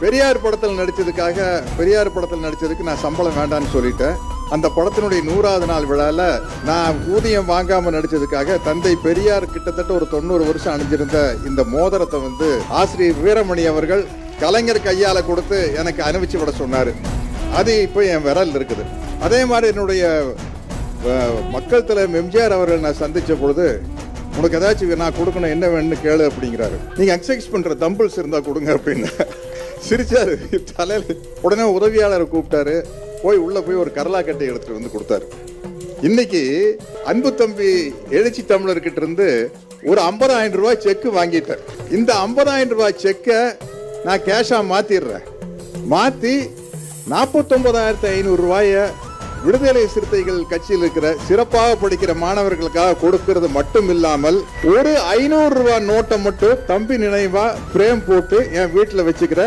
பெரியார் படத்தில் நடிச்சதுக்கு நான் சம்பளம் வேண்டான்னு சொல்லிட்டேன். அந்த படத்தினுடைய 100வது நாள் விழால நான் ஊதியம் வாங்காம நடிச்சதுக்காக தந்தை பெரியார் கிட்டத்தட்ட ஒரு 90 வருஷம் அணிஞ்சிருந்த இந்த மோதிரத்தை ஆசிரியர் வீரமணி அவர்கள் கலைஞர் கையால கொடுத்து எனக்கு அணிவிச்சு விட சொன்னாரு. அது இப்போ என் விரல் இருக்குது. அதே மாதிரி என்னுடைய மக்கள் தலைவர் எம்ஜிஆர் அவர்கள் நான் சந்திச்ச பொழுது, உனக்கு ஏதாச்சும் நான் கொடுக்கணும், என்ன வேணும்னு கேளு அப்படிங்கிறாரு. நீங்க எக்ஸசைஸ் பண்ற தம்பிள்ஸ் இருந்தா கொடுங்க அப்படின்னு சிரிச்சாரு தலையில. உடனே உதவியாளரை கூப்பிட்டாரு. உள்ள போய் ஒரு கரலா கட்டை எடுத்துட்டு கொடுத்தாரு. இன்னைக்கு அன்பு தம்பி எழுச்சி தமிழர்கிட்ட இருந்து ஒரு 50,000 ரூபாய் செக் வாங்கிட்டேன். இந்த 50,000 ரூபாய் செக்கை நான் கேஷா மாத்திடுறேன். மாத்தி 49,500 ரூபாய விடுதலை சிறுத்தைகள் கட்சியில் இருக்கிற சிறப்பாக படிக்கிற மாணவர்களுக்காக கொடுக்கிறது மட்டும் இல்லாமல் ஒரு 500 ரூபாய் நோட்டை மட்டும் தம்பி நினைவா பிரேம் போட்டு என் வீட்டுல வச்சுக்கிறேன்.